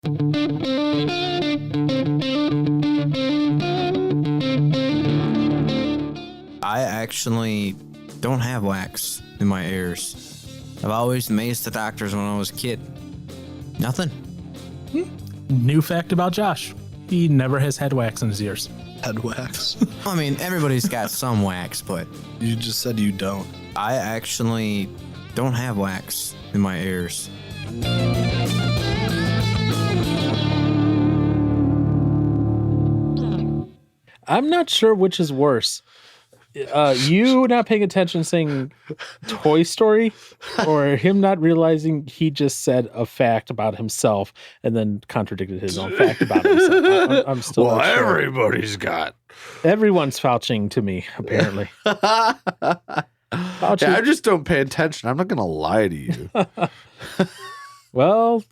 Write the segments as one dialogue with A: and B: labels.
A: I actually don't have wax in my ears. I've always amazed the doctors when I was a kid. Nothing.
B: New fact about Josh. He never has had wax in his ears.
C: Head wax.
A: I mean, everybody's got some wax, but
C: You just said you don't.
A: I actually don't have wax in my ears.
D: I'm not sure which is worse. You not paying attention saying Toy Story, or him not realizing he just said a fact about himself and then contradicted his own fact about himself. I'm still not sure.
C: Everybody's got.
D: Everyone's vouching to me, apparently. Fauci.
C: Yeah, I just don't pay attention. I'm not going to lie to you.
D: Well,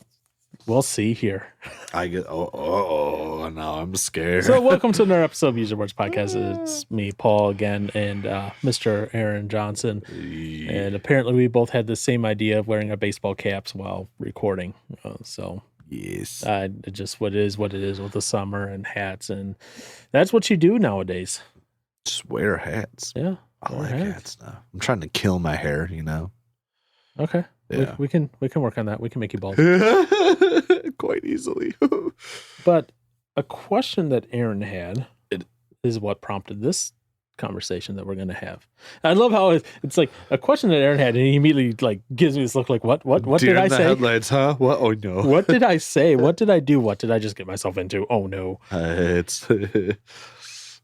D: we'll see here.
C: I get, now I'm scared.
D: So welcome to another episode of User Words Podcast. It's me, Paul, again, and Mr. Aaron Johnson. And apparently we both had the same idea of wearing our baseball caps while recording.
C: Yes.
D: Just what it is with the summer and hats. And that's what you do nowadays.
C: Just wear hats.
D: Yeah.
C: I like hats now. I'm trying to kill my hair, you know?
D: Okay.
C: Yeah.
D: We can work on that. We can make you bald.
C: Quite easily.
D: But a question that Aaron had is what prompted this conversation that we're going to have. I love how it's like a question that Aaron had, and he immediately like gives me this look like, what did I say?
C: Headlights, huh? What? Oh no.
D: What did I say? What did I do? What did I just get myself into? Oh no.
C: It's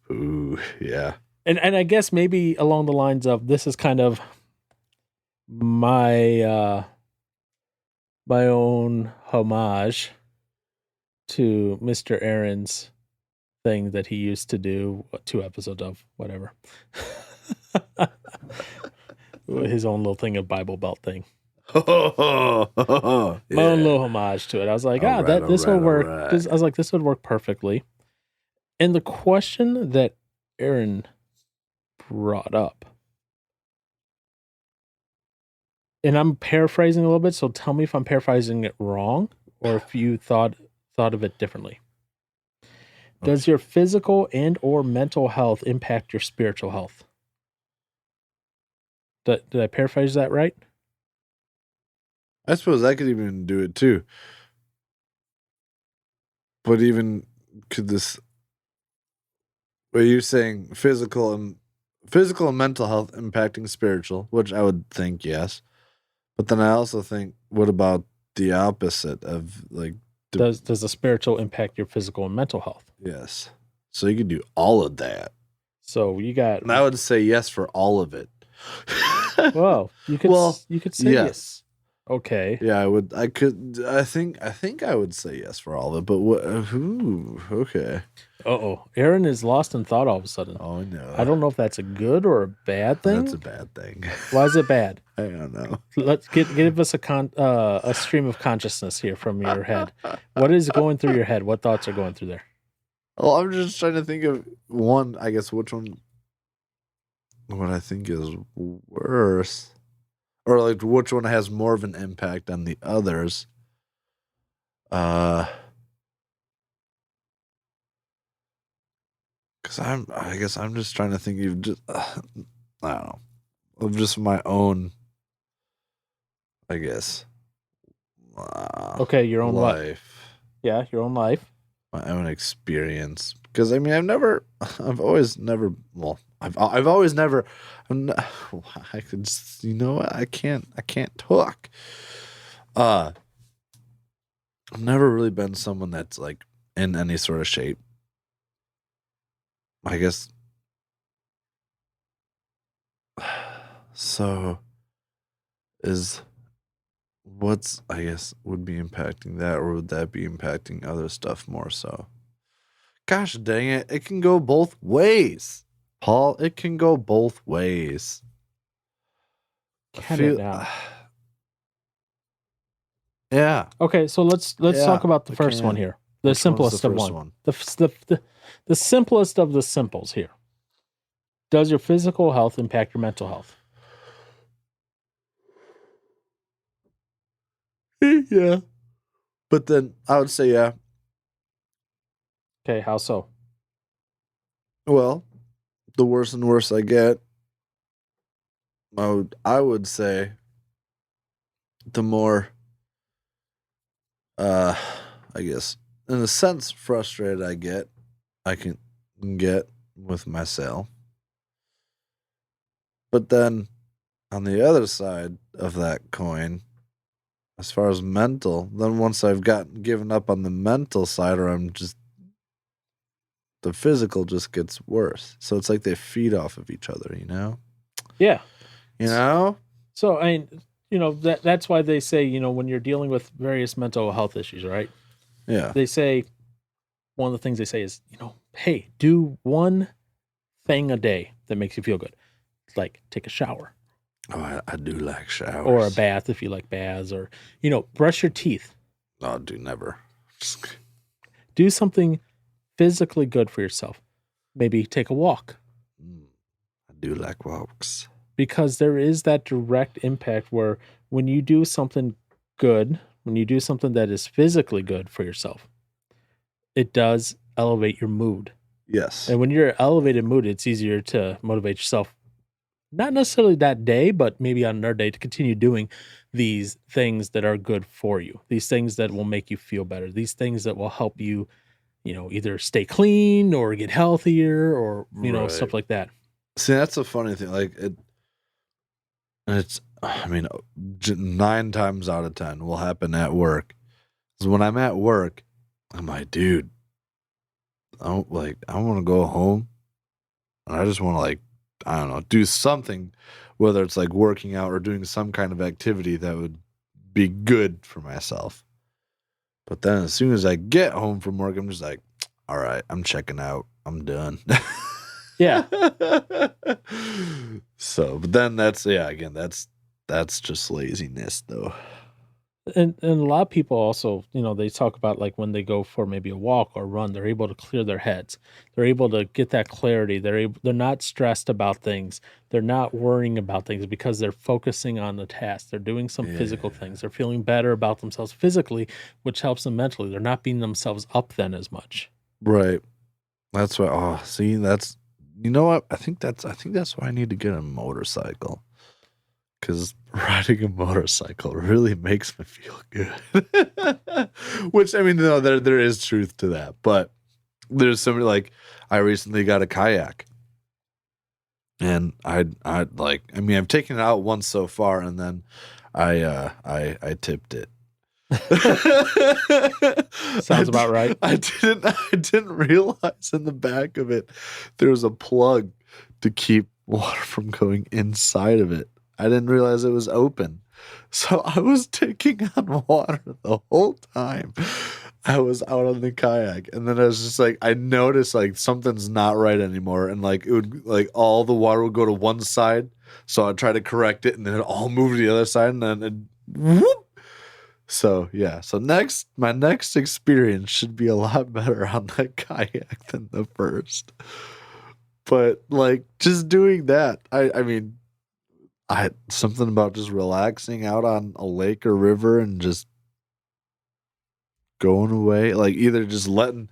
C: ooh, yeah.
D: And I guess maybe along the lines of this is kind of my my own homage to Mr. Aaron's thing that he used to do 2 episodes of, whatever. His own little thing of Bible Belt thing. My own little homage to it. I was like, this will work. I was like, this would work perfectly. And the question that Aaron brought up, and I'm paraphrasing a little bit, so tell me if I'm paraphrasing it wrong or if you thought of it differently. Does your physical and or mental health impact your spiritual health? Did I paraphrase that right?
C: I suppose I could even do it too. But even could this, are you saying physical and mental health impacting spiritual, which I would think yes. But then I also think, what about the opposite of like?
D: Does the spiritual impact your physical and mental health?
C: Yes. So you could do all of that.
D: So you got.
C: And I would say yes for all of it.
D: Well, you could say yes. Okay.
C: Yeah, I would. I could. I think I would say yes for all of it. But what? Okay.
D: Aaron is lost in thought all of a sudden.
C: Oh no.
D: I don't know if that's a good or a bad thing.
C: That's a bad thing.
D: Why is it bad?
C: I don't know.
D: Let's give us a stream of consciousness here from your head. What is going through your head? What thoughts are going through there?
C: Well, I'm just trying to think of one. I guess which one. What I think is worse, or like which one has more of an impact on the others. Because I guess I'm just trying to think of just, I don't know, of just my own, I guess.
D: Okay, your own
C: life.
D: Yeah, your own life.
C: My own experience. Because I mean, I've always never, I could just, you know what? I can't talk. I've never really been someone that's like in any sort of shape. I guess. So I guess would be impacting that, or would that be impacting other stuff more so? Gosh dang it. It can go both ways. Paul, it can go both ways.
D: Can it now?
C: Yeah.
D: Okay, so let's talk about the first one here. The simplest of one. The simplest of the simples here. Does your physical health impact your mental health?
C: Yeah. But then I would say, yeah.
D: Okay, how so?
C: Well, the worse and worse I get, I would say the more, uh, I guess, in a sense, frustrated I can get with myself. But then on the other side of that coin, as far as mental, then once I've given up on the mental side, or the physical just gets worse. So it's like they feed off of each other, you know?
D: Yeah.
C: You know?
D: So that's why they say, when you're dealing with various mental health issues, right?
C: Yeah.
D: They say one of the things they say is, hey, do one thing a day that makes you feel good. It's like take a shower
C: Oh, I do like showers.
D: or a bath if you like baths, or brush your teeth.
C: Oh, do never.
D: Do something physically good for yourself. Maybe take a walk,
C: I do like walks.
D: because there is that direct impact where when you do something good, when you do something that is physically good for yourself, it does elevate your mood.
C: Yes.
D: And when you're elevated mood, it's easier to motivate yourself, not necessarily that day, but maybe on another day, to continue doing these things that are good for you, these things that will make you feel better, these things that will help you, either stay clean or get healthier, or,
C: Right.
D: stuff like that.
C: See, that's a funny thing. Like it's, I mean, 9 times out of 10 will happen at work. Because when I'm at work, I'm like, dude, I want to go home, and I just want to, like, I don't know, do something, whether it's like working out or doing some kind of activity that would be good for myself. But then as soon as I get home from work, I'm just like, all right, I'm checking out. I'm done.
D: Yeah.
C: So, but then that's just laziness, though.
D: And a lot of people also, they talk about, like, when they go for maybe a walk or run, they're able to clear their heads. They're able to get that clarity. They're not stressed about things. They're not worrying about things because they're focusing on the task. They're doing some physical things. They're feeling better about themselves physically, which helps them mentally. They're not beating themselves up then as much.
C: Right. That's why. Oh, see, that's, you know what? I think that's why I need to get a motorcycle. Because riding a motorcycle really makes me feel good. Which, I mean, no, there is truth to that. But there's somebody, like, I recently got a kayak. And I've taken it out once so far, and then I tipped it.
D: Sounds about right.
C: I didn't realize in the back of it there was a plug to keep water from going inside of it. I didn't realize it was open. So I was taking on water the whole time I was out on the kayak. And then I was just like, I noticed like something's not right anymore. And like it would, like, all the water would go to one side. So I'd try to correct it, and then it all moved to the other side, and then it whoop. So yeah. So my next experience should be a lot better on that kayak than the first. But like, just doing that, I mean, something about just relaxing out on a lake or river and just going away, like either just letting,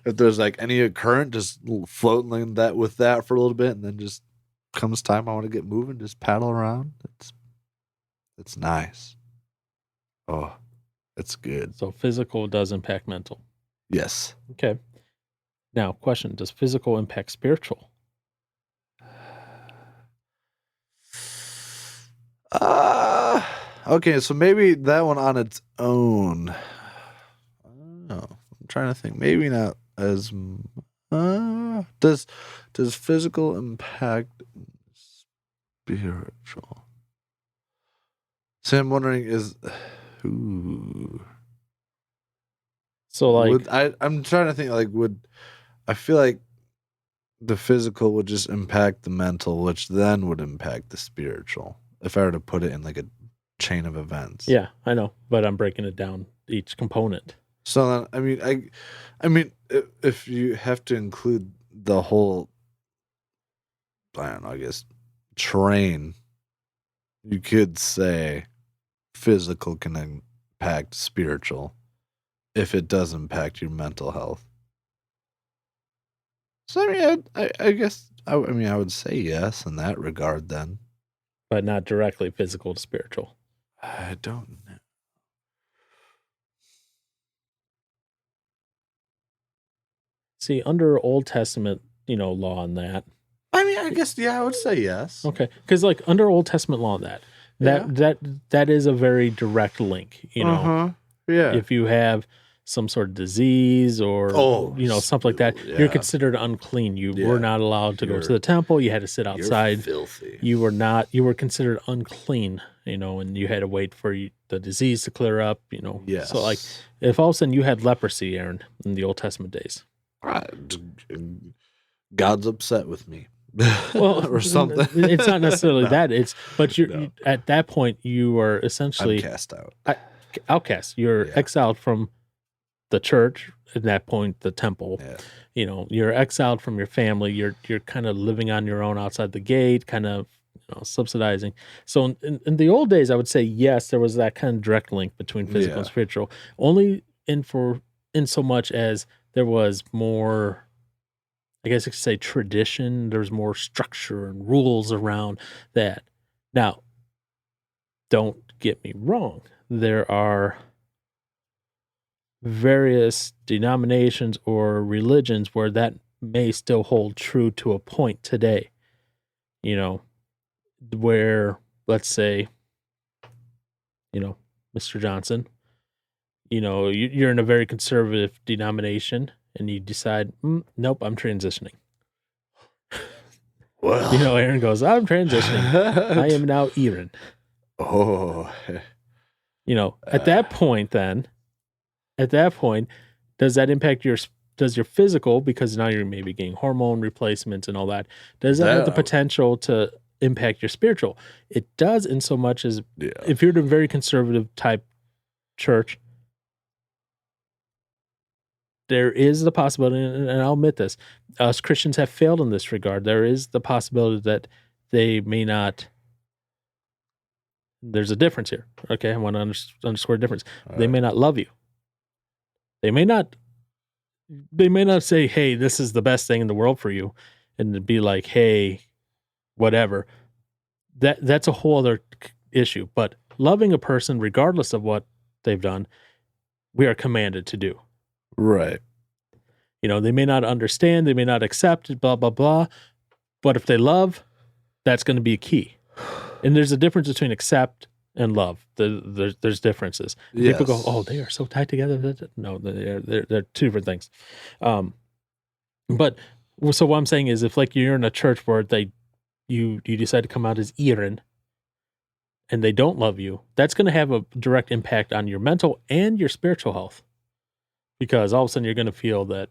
C: if there's like any current, just floating with that for a little bit, and then just comes time I want to get moving, just paddle around. It's nice. Oh, it's good.
D: So physical does impact mental.
C: Yes.
D: Okay. Now, question, does physical impact spiritual?
C: Okay, so maybe that one on its own. I don't know. I'm trying to think. Maybe not as. Does physical impact spiritual? So I'm wondering, ooh.
D: So, like,
C: I'm trying to think, like, I feel like the physical would just impact the mental, which then would impact the spiritual, if I were to put it in like a chain of events.
D: yeah, I know, but I'm breaking it down each component.
C: So then, I mean, if you have to include the whole, I don't know, I guess, train, you could say physical can impact spiritual. if it does impact your mental health. So I mean, I guess I would say yes in that regard. Then
D: But not directly physical to spiritual.
C: I don't know.
D: See, under Old Testament, law on that.
C: I mean, I guess I would say yes.
D: Okay, because like under Old Testament law on that is a very direct link.
C: Yeah.
D: If you have some sort of disease or something like that, you're considered unclean. You were not allowed to go to the temple. You had to sit outside.
C: You're filthy.
D: You were considered unclean. And you had to wait for the disease to clear up.
C: Yes.
D: So like, if all of a sudden you had leprosy, Aaron, in the Old Testament days,
C: God's upset with me.
D: well,
C: or something.
D: It's not necessarily that. You at that point you are essentially
C: cast out.
D: Outcast. You're exiled from the church. At that point, the temple. Yeah. You're exiled from your family. You're kind of living on your own outside the gate, kind of subsidizing. So in the old days, I would say yes, there was that kind of direct link between physical and spiritual. Only in so much as there was more, I guess you could say, tradition. There's more structure and rules around that. Now, don't get me wrong. There are various denominations or religions where that may still hold true to a point today. Where, let's say, Mr. Johnson, you're in a very conservative denomination and you decide, nope, I'm transitioning.
C: Well,
D: Aaron goes, I'm transitioning. I am now Aaron.
C: Oh.
D: At that point, does that impact does your physical, because now you're maybe getting hormone replacements and all that, does that have the potential to impact your spiritual? It does, in so much as if you're in a very conservative type church, there is the possibility, and I'll admit this, us Christians have failed in this regard. There is the possibility that they may not. There's a difference here. Okay, I want to underscore the difference. They may not love you. They may not say, hey, this is the best thing in the world for you, and be like, hey, whatever. That's a whole other issue. But loving a person, regardless of what they've done, we are commanded to do.
C: Right.
D: They may not understand, they may not accept it, blah, blah, blah. But if they love, that's going to be a key. And there's a difference between accept and love. There's differences.
C: Yes.
D: People go, oh, they are so tied together. No, they're two different things. But so what I'm saying is, if like you're in a church where you decide to come out as Aaron and they don't love you, that's going to have a direct impact on your mental and your spiritual health. Because all of a sudden you're going to feel that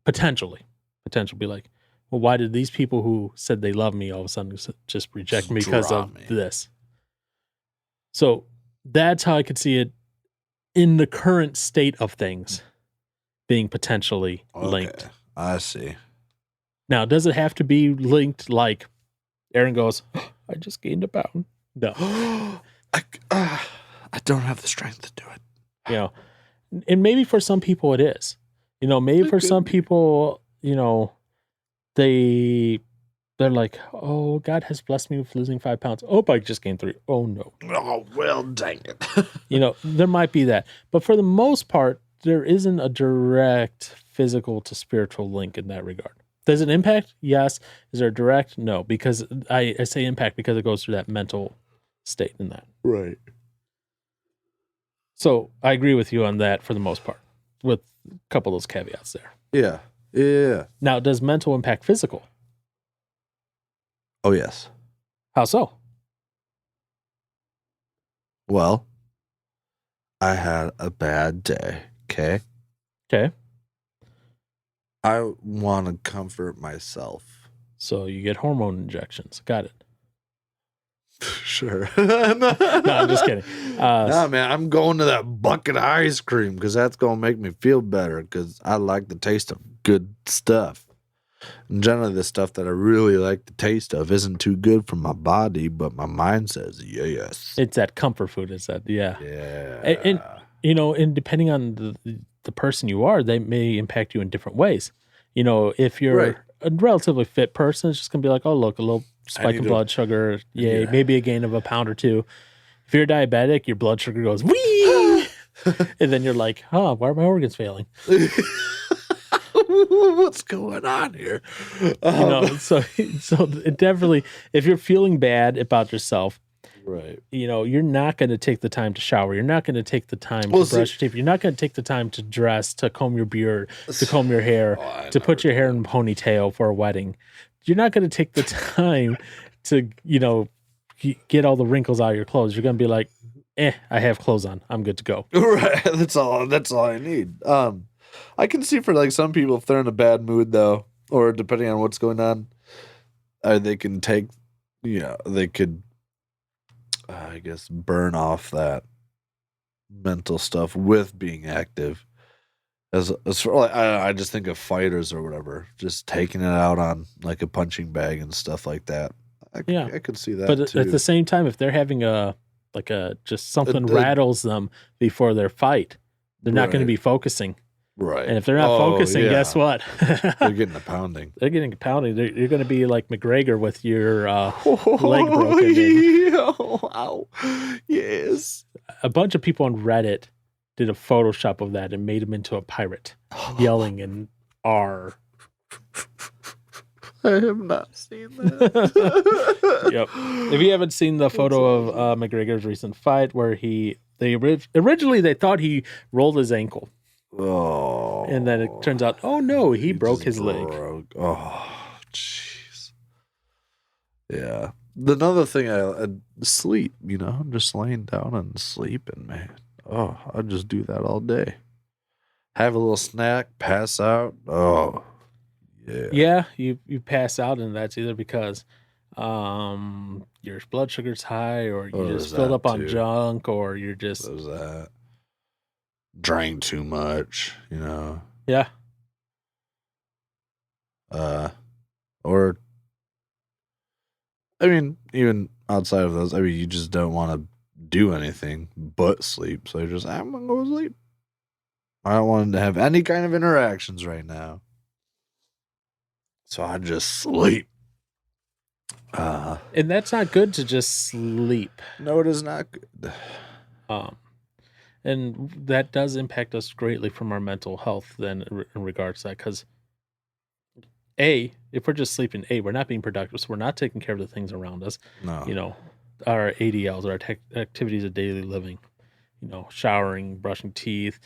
D: potentially be like, well, why did these people who said they love me all of a sudden just reject me because of this? So that's how I could see it in the current state of things being potentially linked.
C: I see.
D: Now, does it have to be linked like Aaron goes, I just gained a pound? No.
C: I don't have the strength to do it.
D: And maybe for some people it is. Maybe for some people, they're like, oh, God has blessed me with losing 5 pounds. Oh, I just gained 3. Oh, no.
C: Oh, well, dang it.
D: There might be that. But for the most part, there isn't a direct physical to spiritual link in that regard. Does it impact? Yes. Is there a direct? No. Because I say impact because it goes through that mental state in that.
C: Right.
D: So I agree with you on that for the most part, with a couple of those caveats there.
C: Yeah. Yeah.
D: Now, does mental impact physical?
C: Oh, yes.
D: How so?
C: Well, I had a bad day, okay?
D: Okay.
C: I want to comfort myself.
D: So you get hormone injections. Got it.
C: Sure.
D: No, I'm just kidding.
C: No, man, I'm going to that bucket of ice cream because that's going to make me feel better because I like the taste of good stuff. And generally, the stuff that I really like the taste of isn't too good for my body, but my mind says yes.
D: It's that comfort food. It's that, yeah.
C: Yeah.
D: And And depending on the person you are, they may impact you in different ways. If you're
C: Right.
D: a relatively fit person, it's just gonna be like, oh, look, a little spike in
C: need to-
D: blood sugar, yay,
C: Yeah.
D: maybe a gain of a pound or two. If you're diabetic, your blood sugar goes wee, and then you're like, huh, why are my organs failing?
C: What's going on here?
D: So it definitely, if you're feeling bad about yourself,
C: Right.
D: you're not going to take the time to shower. You're not going to take the time
C: Well,
D: to brush your teeth. You're not going to take the time to dress, to comb your beard, to comb your hair,
C: I
D: to put
C: never
D: your hair in a ponytail for a wedding. You're not going to take the time to, get all the wrinkles out of your clothes. You're going to be like, I have clothes on. I'm good to go.
C: Right. That's all I need. I can see for like some people, if they're in a bad mood though, or depending on what's going on, they can take, they could, I guess, burn off that mental stuff with being active. As for like, I just think of fighters or whatever, just taking it out on like a punching bag and stuff like that. I could see that.
D: But
C: too.
D: at the same time, if they're having just something rattles them before their fight, they're not going to
C: Right.
D: be focusing.
C: Right.
D: And if they're not focusing, guess what?
C: They're getting a pounding.
D: They're getting a pounding. You're going to be like McGregor with your leg broken.
C: Ow. Yes.
D: A bunch of people on Reddit did a Photoshop of that and made him into a pirate, yelling in R.
C: I have not seen that.
D: Yep. If you haven't seen the photo of McGregor's recent fight, where originally they thought he rolled his ankle,
C: Oh.
D: and then it turns out, oh no, he broke
C: just
D: his leg.
C: Oh, jeez. Yeah. Another thing, I sleep. I'm just laying down and sleeping, man. Oh, I just do that all day. Have a little snack, pass out. Oh, yeah.
D: Yeah, you pass out, and that's either because your blood sugar's high, or you
C: Oh,
D: just
C: there's
D: filled
C: that
D: up on
C: too.
D: junk, or you're just
C: There's that. Drank too much,
D: yeah.
C: Or I mean, even outside of those, you just don't want to do anything but sleep. So you're just, I'm gonna go sleep. I don't want to have any kind of interactions right now. So I just sleep.
D: And that's not good to just sleep.
C: No, it is not good.
D: And that does impact us greatly from our mental health then in regards to that, because if we're just sleeping, we're not being productive, so we're not taking care of the things around us.
C: No.
D: Our ADLs, our activities of daily living, showering, brushing teeth,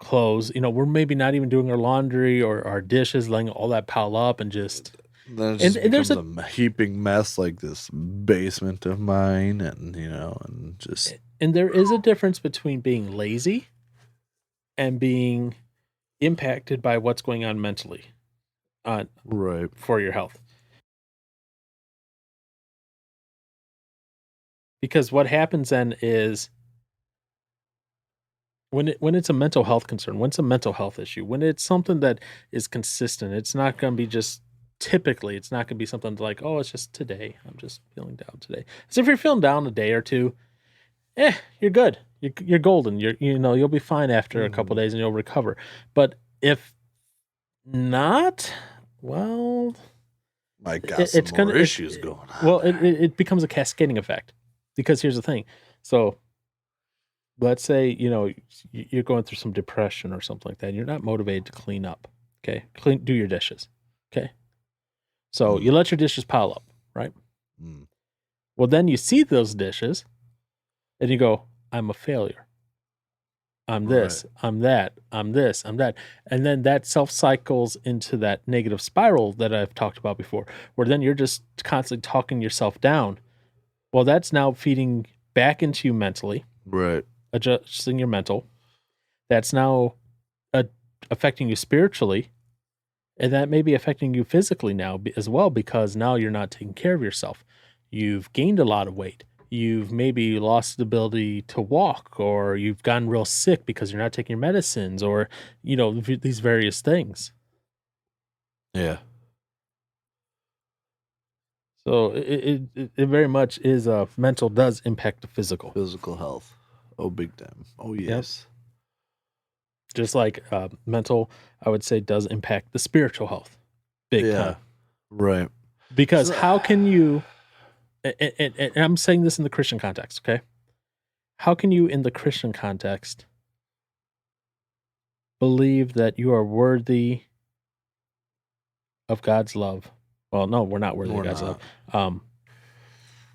D: clothes, we're maybe not even doing our laundry or our dishes, letting all that pile up and just...
C: Then it just
D: and there's
C: becomes a heaping mess like this basement of mine, and just...
D: And there is a difference between being lazy and being impacted by what's going on mentally
C: Right.
D: for your health. Because what happens then is when it's a mental health concern, when it's a mental health issue, when it's something that is consistent, it's not going to be just typically, it's not going to be something like, oh, it's just today. I'm just feeling down today. So if you're feeling down a day or two, you're good. You're golden. You'll be fine after a couple of days and you'll recover. But if not, well,
C: I got some more issues going on.
D: Well, it becomes a cascading effect, because here's the thing. So let's say, you're going through some depression or something like that, and you're not motivated to clean up. Okay. Do your dishes. Okay. So you let your dishes pile up, right? Well, then you see those dishes and you go, I'm a failure. I'm this, I'm that, I'm this, I'm that. And then that self-cycles into that negative spiral that I've talked about before, where then you're just constantly talking yourself down. Well, that's now feeding back into you mentally.
C: Right.
D: Adjusting your mental. That's now affecting you spiritually. And that may be affecting you physically now as well, because now you're not taking care of yourself. You've gained a lot of weight. You've maybe lost the ability to walk, or you've gotten real sick because you're not taking your medicines, or, these various things.
C: Yeah.
D: So it very much is mental does impact the physical.
C: Physical health. Oh, big time. Oh, yes.
D: Just like mental, I would say, does impact the spiritual health big time.
C: Right.
D: Because
C: So-
D: how can you, and I'm saying this in the Christian context, okay? How can you, in the Christian context, believe that you are worthy of God's love? Well, no, we're not worthy
C: We're
D: of God's
C: not.
D: love.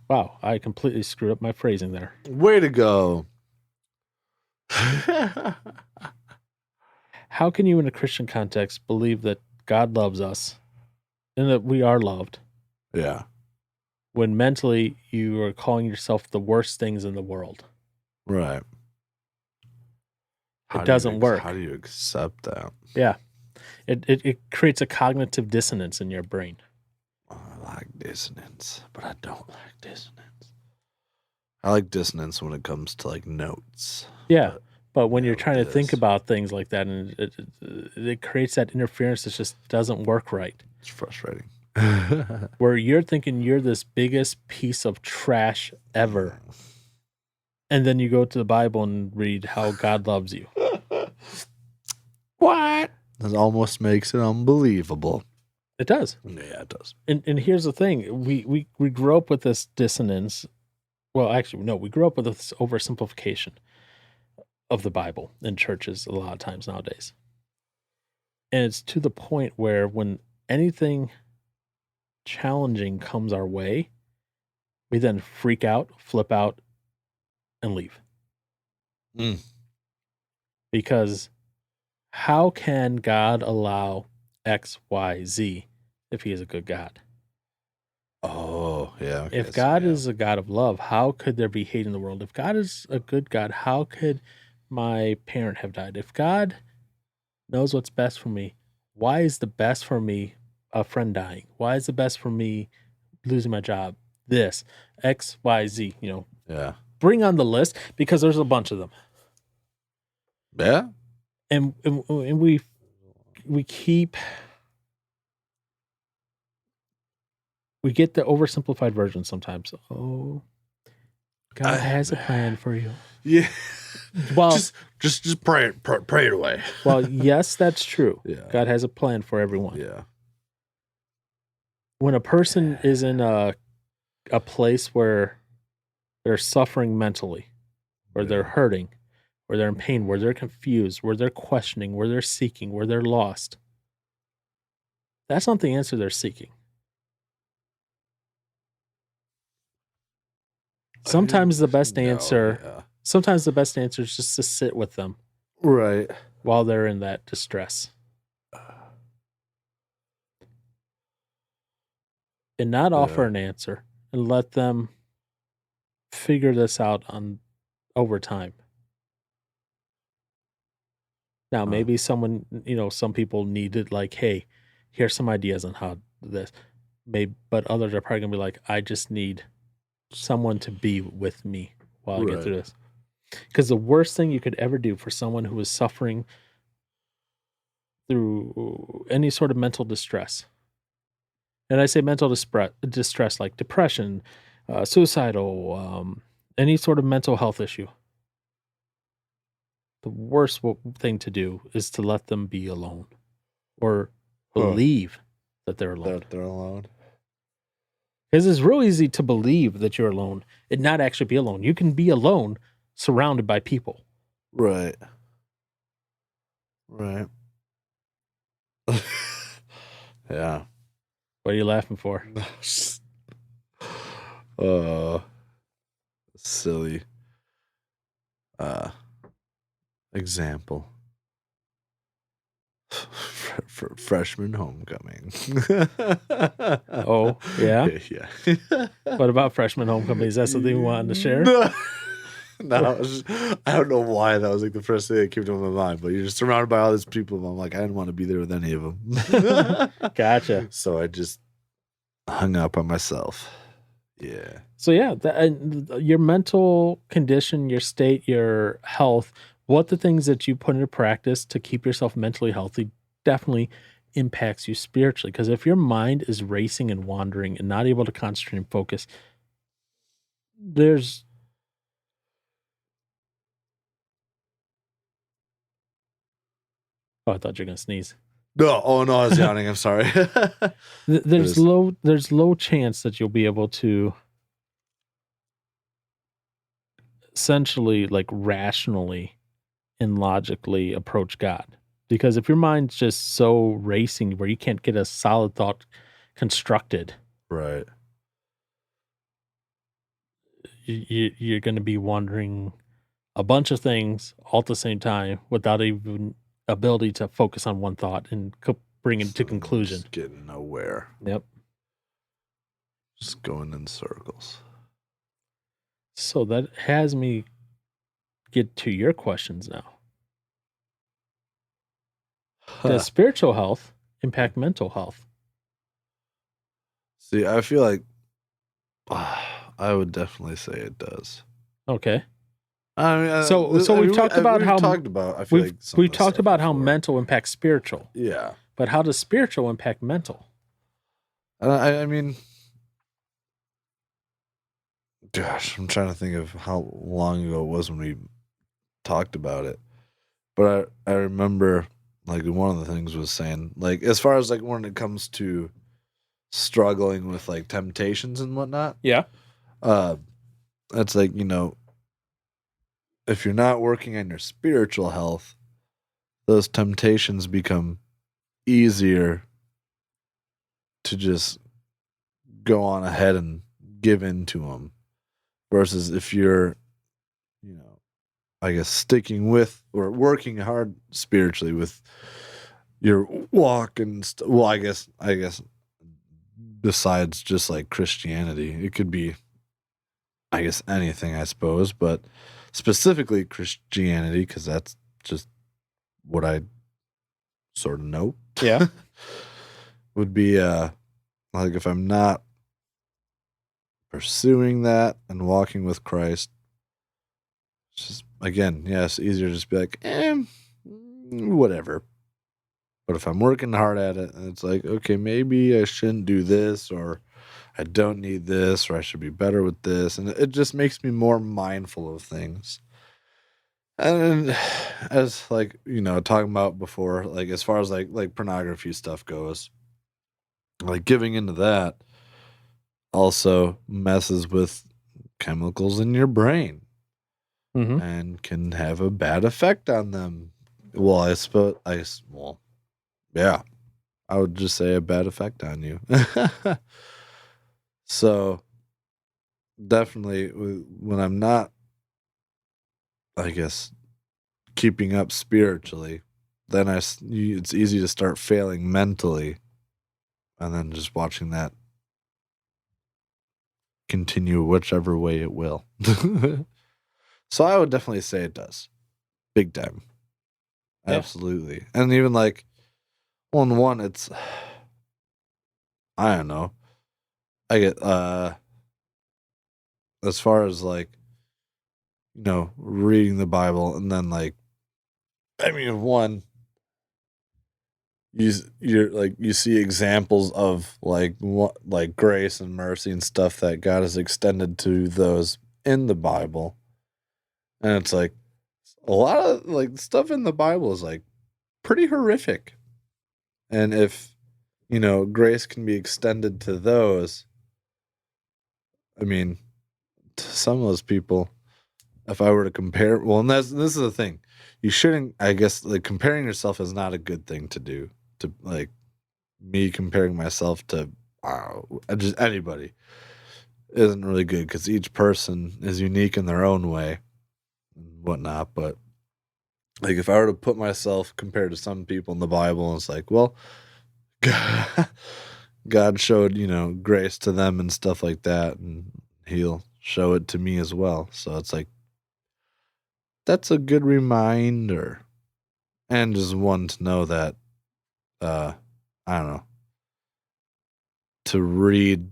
D: Wow, I completely screwed up my phrasing there.
C: Way to go.
D: How can you, in a Christian context, believe that God loves us and that we are loved
C: Yeah.
D: when mentally you are calling yourself the worst things in the world?
C: Right.
D: It doesn't work.
C: How do you accept that?
D: Yeah. It creates a cognitive dissonance in your brain.
C: I like dissonance, but I don't like dissonance. I like dissonance when it comes to like notes.
D: Yeah. But when
C: Yeah,
D: you're trying to
C: it
D: think
C: is.
D: about things like that, and it creates that interference that just doesn't work right.
C: It's frustrating.
D: Where you're thinking you're this biggest piece of trash ever. And then you go to the Bible and read how God loves you.
C: What? That almost makes it unbelievable.
D: It does.
C: Yeah, it does.
D: And here's the thing. We grew up with this dissonance. Well, actually, no, we grew up with this oversimplification of the Bible in churches a lot of times nowadays. And it's to the point where when anything challenging comes our way, we then freak out, flip out, and leave.
C: Mm.
D: Because how can God allow X, Y, Z if he is a good God?
C: Oh, yeah. Okay,
D: If
C: so,
D: God
C: yeah.
D: is a God of love, how could there be hate in the world? If God is a good God, how could my parent have died? If God knows what's best for me, why is the best for me a friend dying? Why is the best for me losing my job? This, X, Y, Z,
C: Yeah.
D: bring on the list because there's a bunch of them.
C: Yeah.
D: And we keep, we get the oversimplified version sometimes. Oh, God has a plan for you.
C: Yeah.
D: Well,
C: just pray it away.
D: well, yes, that's true.
C: Yeah.
D: God has a plan for everyone.
C: Yeah.
D: When a person is in a place where they're suffering mentally, where they're hurting, where they're in pain, where they're confused, where they're questioning, where they're seeking, where they're lost, that's not the answer they're seeking. Sometimes the best answer, sometimes the best answer is just to sit with them
C: Right.
D: while they're in that distress. And not offer an answer and let them figure this out over time. Now, maybe someone, some people needed like, hey, here's some ideas on how this. But others are probably gonna be like, I just need someone to be with me while I get through this. Because the worst thing you could ever do for someone who is suffering through any sort of mental distress, and I say mental distress like depression, suicidal, any sort of mental health issue, the worst thing to do is to let them be alone or believe that they're alone.
C: They're alone.
D: Because it's real easy to believe that you're alone and not actually be alone. You can be alone surrounded by people.
C: Right. Right. Yeah.
D: What are you laughing for?
C: Silly. Example. Freshman homecoming.
D: Oh, yeah?
C: Yeah.
D: What about freshman homecoming? Is that something we wanted to share?
C: No, I don't know why that was like the first thing that came to my mind, but you're just surrounded by all these people, and I'm like, I didn't want to be there with any of them.
D: Gotcha.
C: So I just hung up on myself. Yeah.
D: So yeah, your mental condition, your state, your health, what the things that you put into practice to keep yourself mentally healthy definitely impacts you spiritually. Because if your mind is racing and wandering and not able to concentrate and focus, there's Oh, I thought you were gonna sneeze.
C: No, oh no, I was yawning. I'm sorry.
D: There's
C: is.
D: low chance that you'll be able to essentially like rationally and logically approach God. Because if your mind's just so racing where you can't get a solid thought constructed,
C: Right.
D: you're going to be wondering a bunch of things all at the same time without even ability to focus on one thought and bring it to conclusion.
C: Just getting nowhere.
D: Yep.
C: Just going in circles.
D: So that has me get to your questions now. Does spiritual health impact mental health?
C: See, I feel like I would definitely say it does.
D: Okay.
C: I mean,
D: So we've talked about how
C: talked about. I feel like some
D: we've
C: of this
D: talked
C: stuff
D: about how
C: before.
D: mental impacts spiritual,
C: Yeah,
D: but how does spiritual impact mental?
C: I mean, gosh, I'm trying to think of how long ago it was when we talked about it, but I remember like one of the things was saying like as far as like when it comes to struggling with like temptations and whatnot,
D: Yeah.
C: it's like if you're not working on your spiritual health, those temptations become easier to just go on ahead and give in to them versus if you're I guess sticking with or working hard spiritually with your walk and well I guess besides just like Christianity, it could be I guess anything I suppose, but specifically Christianity because that's just what I sort of know.
D: Yeah.
C: Would be like if I'm not pursuing that and walking with Christ, it's just again, yes, easier to just be like, whatever. But if I'm working hard at it and it's like, okay, maybe I shouldn't do this or I don't need this or I should be better with this. And it just makes me more mindful of things. And as like, talking about before, like as far as like pornography stuff goes, like giving into that also messes with chemicals in your brain and can have a bad effect on them. Well, I suppose, yeah, I would just say a bad effect on you. So definitely when I'm not, I guess, keeping up spiritually, then it's easy to start failing mentally and then just watching that continue whichever way it will. So I would definitely say it does. Big time.
D: Yeah.
C: Absolutely. And even like one, it's I don't know. I get as far as like reading the Bible and then like I mean one you see examples of like what like grace and mercy and stuff that God has extended to those in the Bible. And it's like a lot of like stuff in the Bible is like pretty horrific. And if grace can be extended to those, I mean, to some of those people, if I were to compare, well, and this is the thing, you shouldn't. I guess like comparing yourself is not a good thing to do. To like me comparing myself to just anybody isn't really good because each person is unique in their own way and whatnot. But like if I were to put myself compared to some people in the Bible, and it's like, well, God showed, grace to them and stuff like that, and he'll show it to me as well. So it's like, that's a good reminder. And just one to know that, I don't know, to read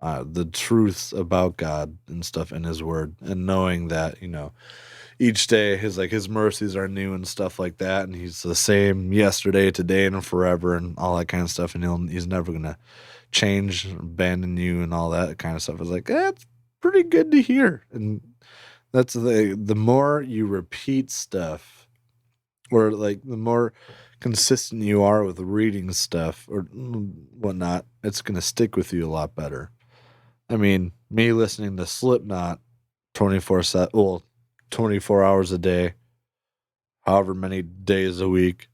C: the truths about God and stuff in his word and knowing that, each day his mercies are new and stuff like that. And he's the same yesterday, today, and forever and all that kind of stuff. And he's never going to change, abandon you and all that kind of stuff. It's like, that's pretty good to hear. And That's the more you repeat stuff, or like the more consistent you are with reading stuff or whatnot, it's gonna stick with you a lot better. I mean, me listening to Slipknot 24 hours a day, however many days a week,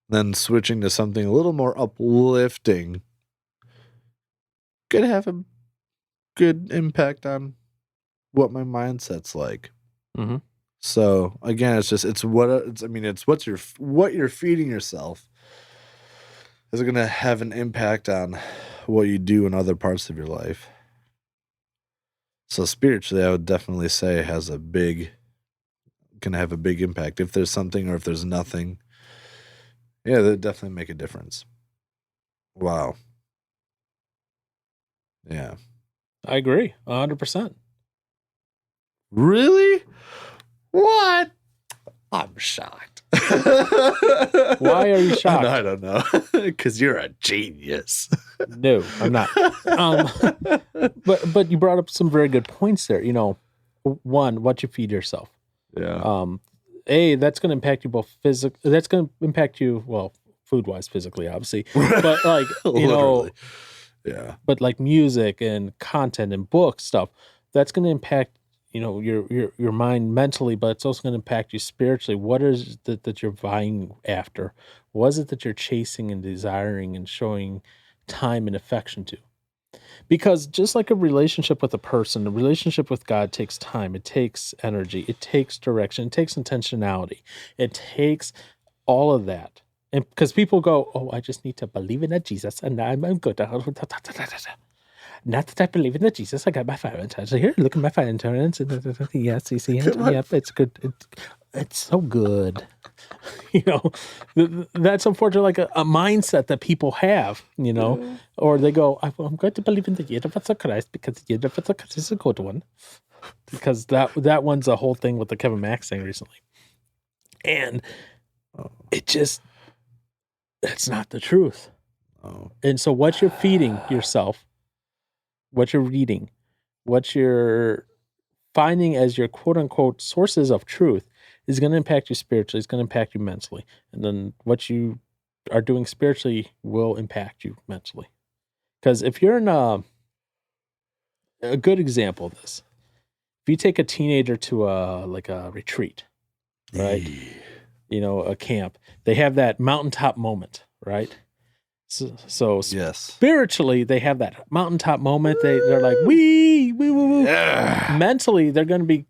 C: then switching to something a little more uplifting could have a good impact on what my mindset's like.
D: Mm-hmm.
C: So again, it's what you're feeding yourself is going to have an impact on what you do in other parts of your life. So spiritually, I would definitely say can have a big impact. If there's something or if there's nothing, yeah, that definitely make a difference. Wow. Yeah.
D: I agree, 100%.
C: Really? What? I'm shocked.
D: Why are you shocked?
C: I don't know. Because you're a genius.
D: No, I'm not. But you brought up some very good points there. You know, one, what you feed yourself.
C: Yeah.
D: That's going to impact you both physically. That's going to impact you, well, food-wise, physically, obviously. But like, you know,
C: yeah.
D: But like music and content and book stuff, that's going to impact, you know, your mind mentally, but it's also going to impact you spiritually. What is it that you're vying after? What is it that you're chasing and desiring and showing time and affection to? Because just like a relationship with a person, a relationship with God takes time. It takes energy. It takes direction. It takes intentionality. It takes all of that. And because people go, oh, I just need to believe in that Jesus and I'm good. Not that I believe in that Jesus. I got my fire insurance. Here, look at my fire insurance. Yes, you see it. Yep, it's good. It's so good. You know, that's unfortunately like a mindset that people have, you know, or they go, I'm going to believe in the universe of Christ because the universe of Christ is a good one. Because that one's a whole thing with the Kevin Max thing recently. And it just, that's not the truth.
C: Oh.
D: And so what you're feeding yourself, what you're reading, what you're finding as your quote unquote sources of truth is going to impact you spiritually. It's going to impact you mentally. And then what you are doing spiritually will impact you mentally. Because if you're in a good example of this, if you take a teenager to a retreat, right? You know, a camp, they have that mountaintop moment, right? So
C: yes,
D: spiritually, they have that mountaintop moment. They're like, wee, woo, woo, woo.
C: Yeah.
D: Mentally, they're gonna be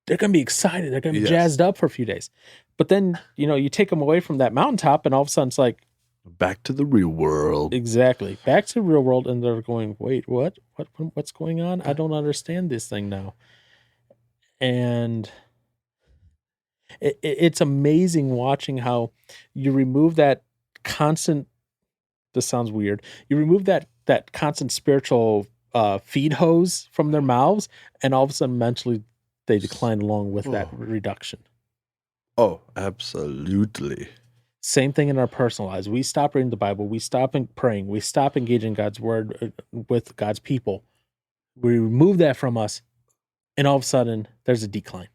D: excited. They're gonna be jazzed up for a few days. But then, you know, you take them away from that mountaintop, and all of a sudden, it's like
C: back to the real world.
D: Exactly, back to the real world, and they're going, wait, what's going on? I don't understand this thing now. And it's amazing watching how you remove that constant. This sounds weird. You remove that constant spiritual feed hose from their mouths, and all of a sudden, mentally, they decline along with that reduction.
C: Oh, absolutely.
D: Same thing in our personal lives. We stop reading the Bible. We stop praying. We stop engaging God's word with God's people. We remove that from us, and all of a sudden, there's a decline.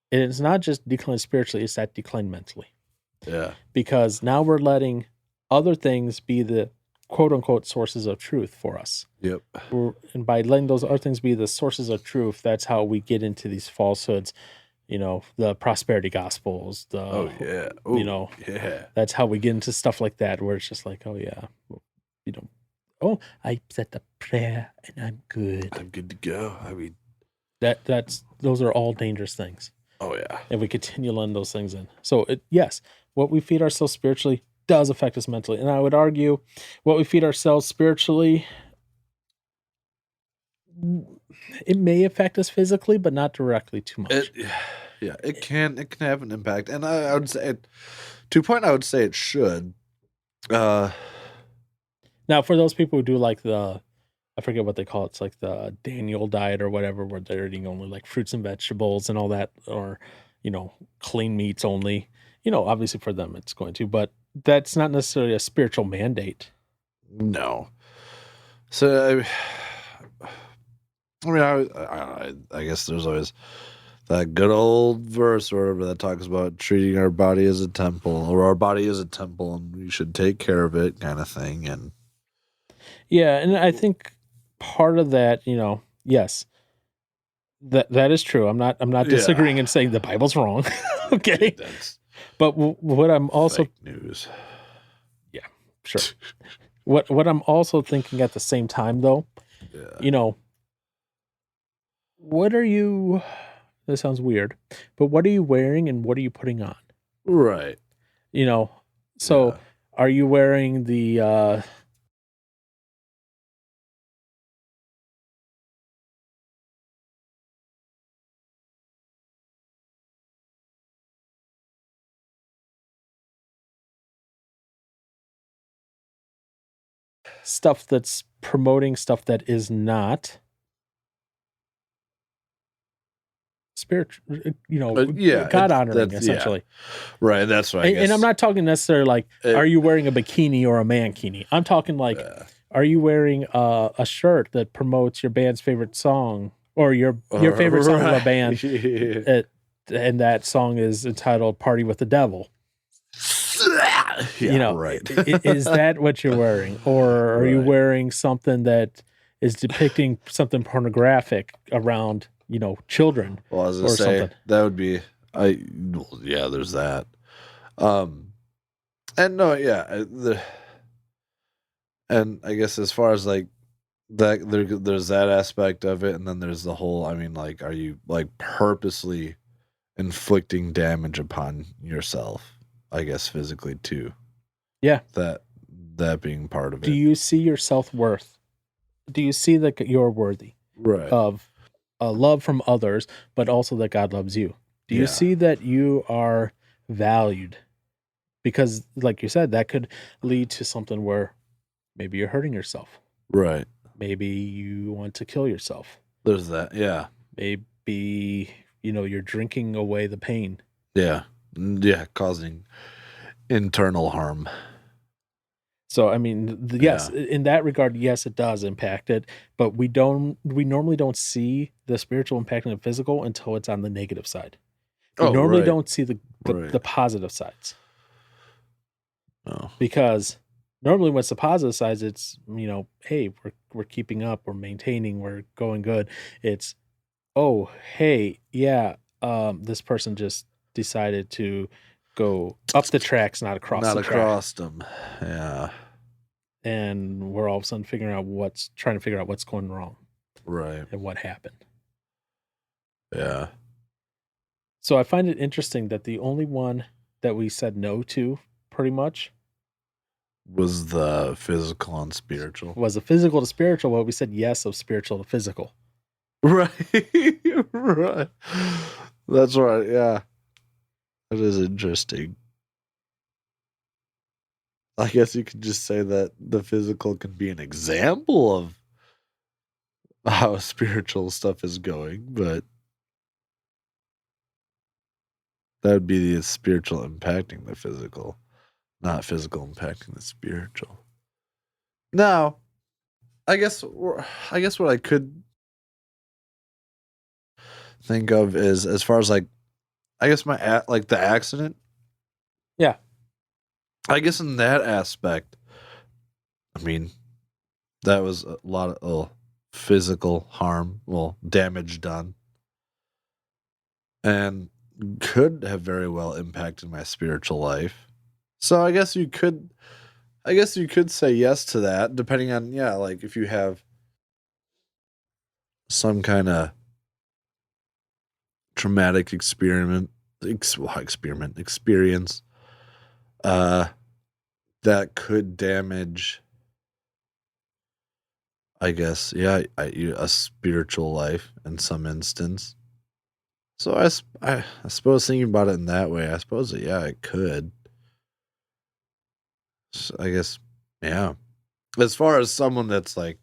D: And it's not just decline spiritually; it's that decline mentally.
C: Yeah.
D: Because now we're letting other things be the quote unquote sources of truth for us.
C: Yep.
D: And by letting those other things be the sources of truth, that's how we get into these falsehoods, you know, the prosperity gospels, you know, that's how we get into stuff like that, where it's just like, oh yeah, you know, oh, I said the prayer and I'm good.
C: I'm good to go. I mean,
D: those are all dangerous things.
C: Oh yeah.
D: And we continue letting those things in. So yes, what we feed ourselves spiritually does affect us mentally. And I would argue what we feed ourselves spiritually, it may affect us physically, but not directly too much.
C: It can have an impact. And I would say, to a point, I would say it should.
D: Now, for those people who do like I forget what they call it. It's like the Daniel diet or whatever, where they're eating only like fruits and vegetables and all that, or, you know, clean meats only. You know, obviously for them it's going to, but that's not necessarily a spiritual mandate.
C: No. So I mean, I guess there's always that good old verse or whatever that talks about treating our body as a temple, or our body is a temple and we should take care of it, kind of thing. And
D: Yeah, and I think part of that, yes, that is true. I'm not disagreeing and saying the Bible's wrong. Okay,
C: that's
D: but what I'm also
C: fake news.
D: yeah, sure. What I'm also thinking at the same time, though,
C: Yeah.
D: What are you? This sounds weird, but what are you wearing and what are you putting on?
C: Right.
D: So
C: Yeah.
D: are you wearing the stuff that's promoting stuff that is not spiritual,
C: Yeah.
D: God honoring,
C: That's, yeah.
D: essentially?
C: Right. That's what I guess.
D: And I'm not talking necessarily like, are you wearing a bikini or a mankini? I'm talking like, are you wearing a shirt that promotes your band's favorite song or your favorite song of a band? And that song is entitled "Party with the Devil."
C: Yeah, right.
D: Is that what you're wearing, or are you wearing something that is depicting something pornographic around, children?
C: Well, as I
D: or
C: say,
D: something?
C: that would be yeah, there's that. And no, yeah, and I guess as far as like that, there's that aspect of it, and then there's the whole. I mean, like, are you like purposely inflicting damage upon yourself? I guess physically too.
D: Yeah.
C: That being part of it.
D: Do you see your self-worth? Do you see that you're worthy of love from others, but also that God loves you? Do you see that you are valued? Because, like you said, that could lead to something where maybe you're hurting yourself.
C: Right.
D: Maybe you want to kill yourself.
C: There's that. Yeah.
D: Maybe, you're drinking away the pain.
C: Yeah. Yeah. Causing internal harm.
D: So, I mean, yes, in that regard, yes, it does impact it, but we normally don't see the spiritual impacting the physical until it's on the negative side. We normally don't see the positive sides.
C: No.
D: Because normally when it's the positive sides, it's, hey, we're keeping up, we're maintaining, we're going good. It's, oh, hey, yeah, this person just decided to go up the tracks, not across
C: them. Yeah.
D: And we're all of a sudden trying to figure out what's going wrong.
C: Right.
D: And what happened.
C: Yeah.
D: So I find it interesting that the only one that we said no to, pretty much,
C: was the physical and spiritual.
D: Was the physical to spiritual, but we said yes of spiritual to physical.
C: Right. Right. That's right. Yeah. That is interesting. I guess you could just say that the physical can be an example of how spiritual stuff is going, but that would be the spiritual impacting the physical, not physical impacting the spiritual. Now, I guess what I could think of is, as far as like, I guess the accident.
D: Yeah.
C: I guess in that aspect, I mean, that was a lot of physical harm, damage done, and could have very well impacted my spiritual life. So I guess you could say yes to that, depending on, like if you have some kind of traumatic experience, that could damage, I guess, a spiritual life in some instance. So I suppose, thinking about it in that way, I suppose that, it could. So I guess, yeah. As far as someone that's like,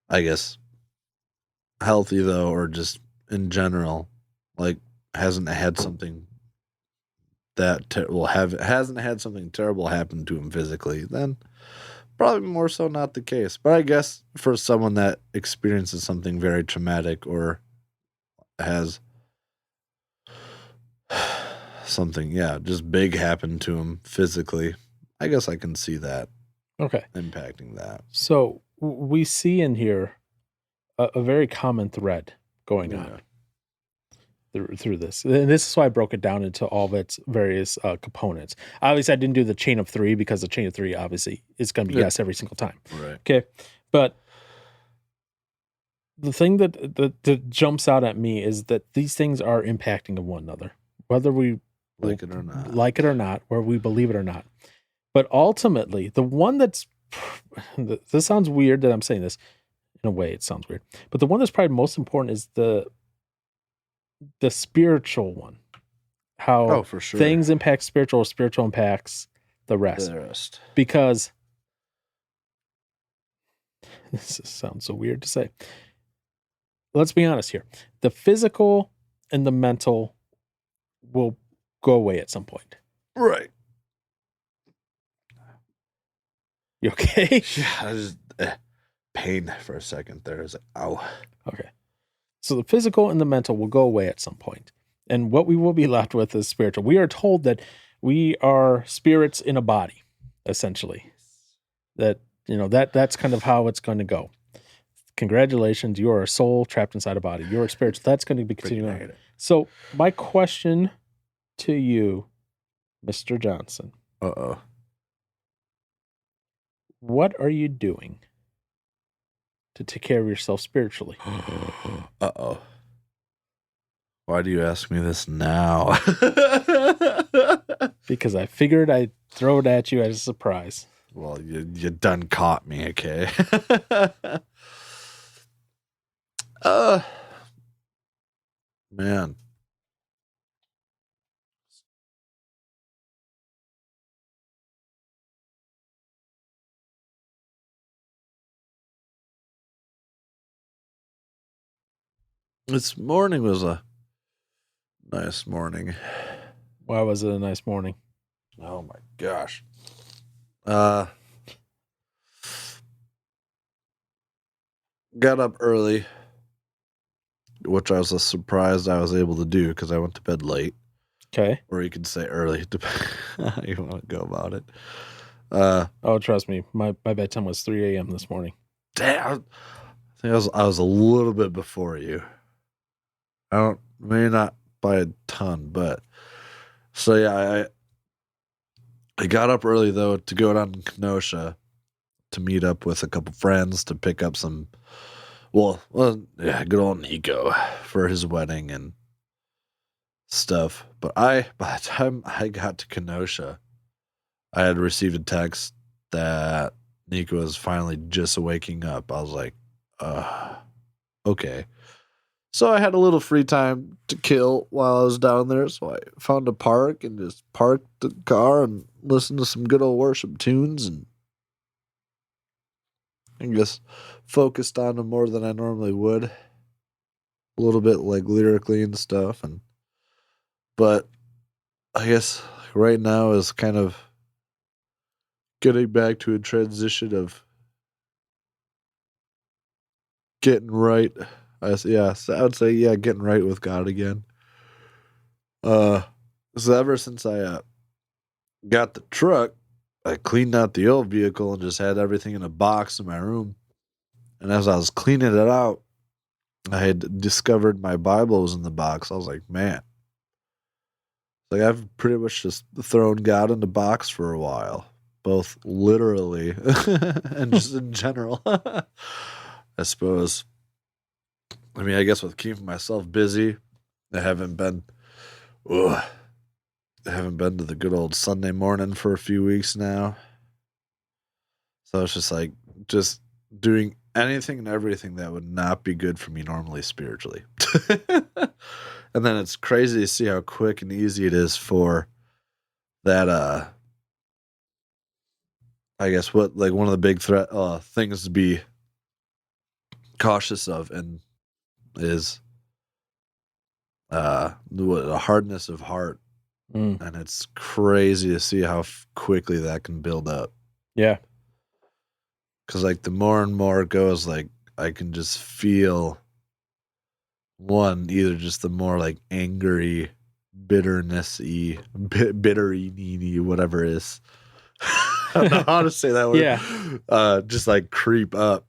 C: I guess, healthy though, or just in general, like hasn't had something hasn't had something terrible happen to him physically, then probably more so not the case. But I guess for someone that experiences something very traumatic or has something, just big happen to him physically, I guess I can see that
D: Okay.
C: impacting that.
D: So we see in here a very common thread going on through this. And this is why I broke it down into all of its various components. Obviously, I didn't do the chain of 3 because the chain of 3 obviously is going to be yes every single time.
C: Right.
D: Okay. But the thing that jumps out at me is that these things are impacting one another, whether we
C: like it or not,
D: or we believe it or not. But ultimately, the one that's this sounds weird that I'm saying this. In a way, it sounds weird. But the one that's probably most important is the spiritual one. How
C: for sure.
D: things impact spiritual, or spiritual impacts the rest. Because this sounds so weird to say. Let's be honest here. The physical and the mental will go away at some point.
C: Right.
D: You okay?
C: Yeah, I just pain for a second there. It's like, ow.
D: Okay. So the physical and the mental will go away at some point. And what we will be left with is spiritual. We are told that we are spirits in a body, essentially. That's kind of how it's going to go. Congratulations, you are a soul trapped inside a body. You're a spirit. That's going to be continuing on. So my question to you, Mr. Johnson.
C: Uh-oh.
D: What are you doing to take care of yourself spiritually?
C: Uh-oh. Why do you ask me this now?
D: Because I figured I'd throw it at you as a surprise.
C: Well, you done caught me, okay? Man. This morning was a nice morning.
D: Why was it a nice morning?
C: Oh my gosh. Got up early, which I was surprised I was able to do because I went to bed late.
D: Okay.
C: Or you could say early, depending on how you want to go about it.
D: Oh, trust me, my bedtime was 3 a.m. this morning.
C: Damn. I think I was a little bit before you. Maybe not by a ton, but so yeah, I got up early though to go down to Kenosha to meet up with a couple friends to pick up some, good old Nico for his wedding and stuff. But by the time I got to Kenosha, I had received a text that Nico was finally just waking up. I was like, okay. So I had a little free time to kill while I was down there. So I found a park and just parked the car and listened to some good old worship tunes and I guess focused on them more than I normally would. A little bit like lyrically and stuff. But I guess right now is kind of getting back to a transition of getting right. I would say, getting right with God again. So ever since I got the truck, I cleaned out the old vehicle and just had everything in a box in my room. And as I was cleaning it out, I had discovered my Bible was in the box. I was like, man, like I've pretty much just thrown God in the box for a while, both literally and just in general. I suppose. I mean, I guess with keeping myself busy, I haven't been to the good old Sunday morning for a few weeks now. So it's just like just doing anything and everything that would not be good for me normally spiritually. And then it's crazy to see how quick and easy it is for that I guess one of the big things to be cautious of and is the hardness of heart. And it's crazy to see how quickly that can build up.
D: Yeah.
C: Because like the more and more it goes, like I can just feel one, either just the more like angry, bitterness-y, bittery, whatever it is. I don't know how to say that word.
D: Yeah.
C: Just like creep up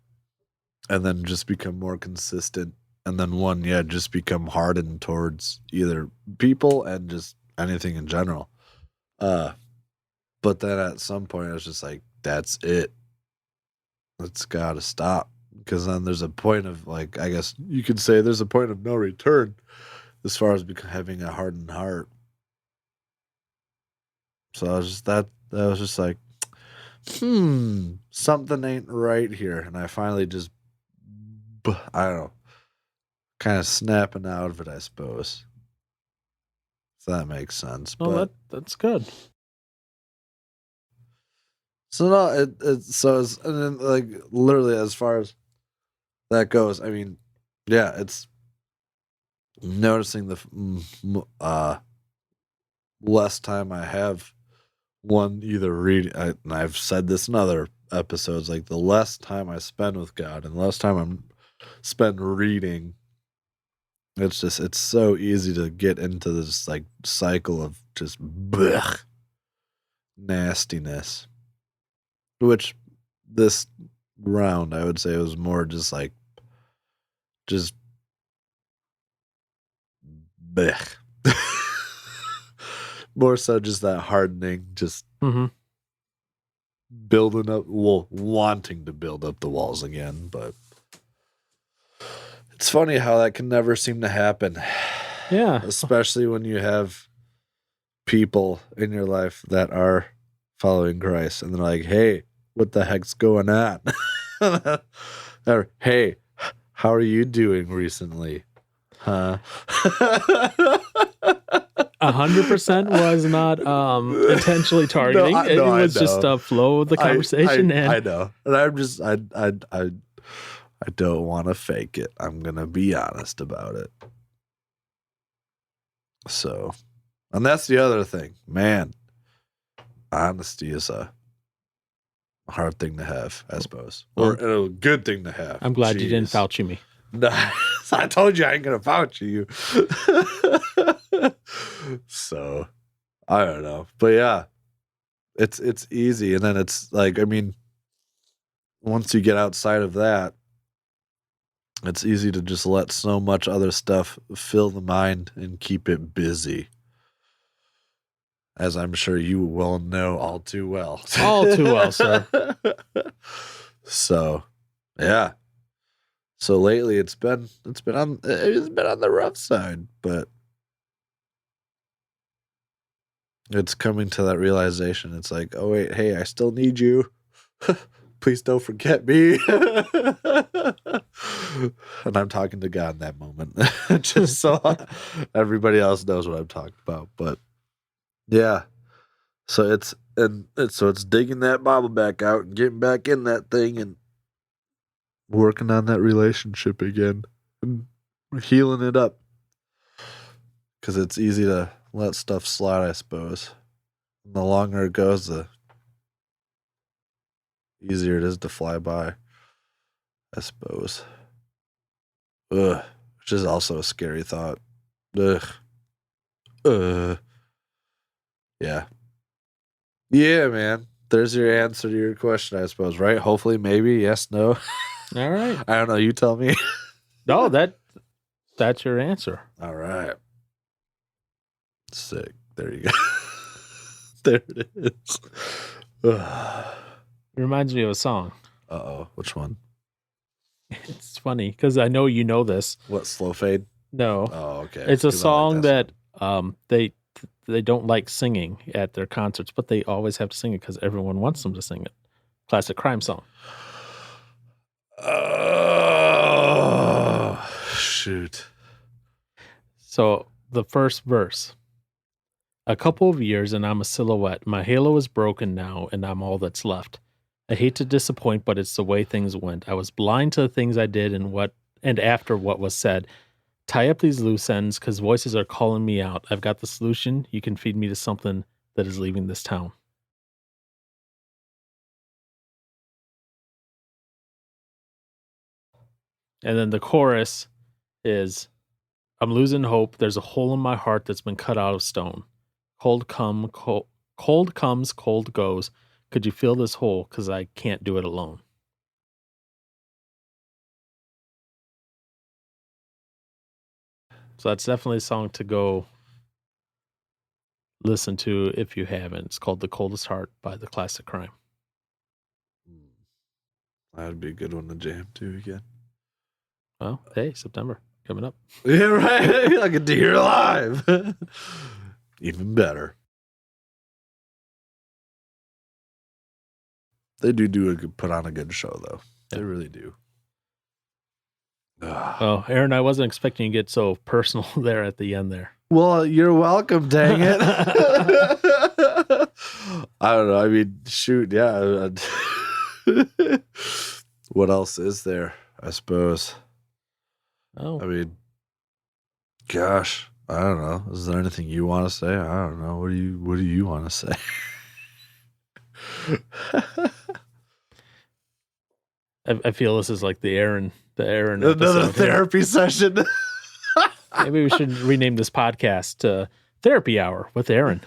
C: and then just become more consistent. And then one, just become hardened towards either people and just anything in general. But then at some point I was just like, that's it. It's gotta stop. Because then there's a point of like, I guess you could say there's a point of no return as far as having a hardened heart. So I was just that was just like, something ain't right here. And I finally just, I don't know, kind of snapping out of it, I suppose. If that makes sense.
D: Well,
C: but
D: that's good.
C: So no, and then like literally as far as that goes, I mean, yeah, it's noticing the less time I have one either read. And I've said this in other episodes, like the less time I spend with God and the less time I'm spend reading, it's so easy to get into this like cycle of just blech, nastiness. Which this round, I would say, it was more just like, just blech. More so just that hardening, just building up, wanting to build up the walls again. But it's funny how that can never seem to happen.
D: Yeah.
C: Especially when you have people in your life that are following Christ and they're like, hey, what the heck's going on? Or, hey, how are you doing recently? Huh?
D: 100% was not intentionally targeting.
C: No,
D: it
C: I
D: was just
C: know.
D: a flow of the conversation.
C: I know. And I'm just I don't want to fake it. I'm gonna be honest about it. So, and that's the other thing, man. Honesty is a hard thing to have, I suppose, or a good thing to have.
D: I'm glad you didn't Fauci me.
C: No, I told you I ain't gonna vouch you. So I don't know, but yeah, it's easy, and then it's like, I mean, once you get outside of that, it's easy to just let so much other stuff fill the mind and keep it busy, as I'm sure you will know all too well.
D: All too well, sir.
C: So, yeah. So lately it's been on the rough side, but it's coming to that realization. It's like, oh wait, hey, I still need you. Please don't forget me. And I'm talking to God in that moment, just so everybody else knows what I'm talking about. But yeah, so it's digging that Bible back out and getting back in that thing and working on that relationship again and healing it up, because it's easy to let stuff slide, I suppose. And the longer it goes, the easier it is to fly by, I suppose. Ugh, which is also a scary thought. Ugh. Yeah. Yeah, man. There's your answer to your question, I suppose, right? Hopefully, maybe, yes, no.
D: All right.
C: I don't know. You tell me.
D: No, that's your answer.
C: All right. Sick. There you go. There it is.
D: It reminds me of a song.
C: Uh-oh. Which one?
D: It's funny because I know you know this.
C: What, Slow Fade?
D: No.
C: Oh, okay.
D: It's a
C: 'Cause I like
D: song that
C: song.
D: they don't like singing at their concerts, but they always have to sing it because everyone wants them to sing it. Classic crime song.
C: Oh, shoot.
D: So the first verse. A couple of years and I'm a silhouette. My halo is broken now and I'm all that's left. I hate to disappoint, but it's the way things went. I was blind to the things I did and after what was said. Tie up these loose ends because voices are calling me out. I've got the solution. You can feed me to something that is leaving this town. And then the chorus is, I'm losing hope. There's a hole in my heart that's been cut out of stone. Cold comes, cold goes. Could you fill this hole? Because I can't do it alone. So that's definitely a song to go listen to if you haven't. It's called The Coldest Heart by The Classic Crime.
C: That'd be a good one to jam to again.
D: Well, hey, September coming up.
C: Yeah, right. I get to hear it live. Even better. They do put on a good show, though. They really do.
D: Oh, Aaron, I wasn't expecting you to get so personal there at the end there.
C: Well, you're welcome, dang it. I don't know. I mean, shoot, yeah. What else is there, I suppose?
D: Oh,
C: I mean, gosh, I don't know. Is there anything you want to say? I don't know. What do you want to say?
D: I feel this is like the Aaron
C: Another
D: episode.
C: therapy session.
D: Maybe we should rename this podcast to Therapy Hour with Aaron.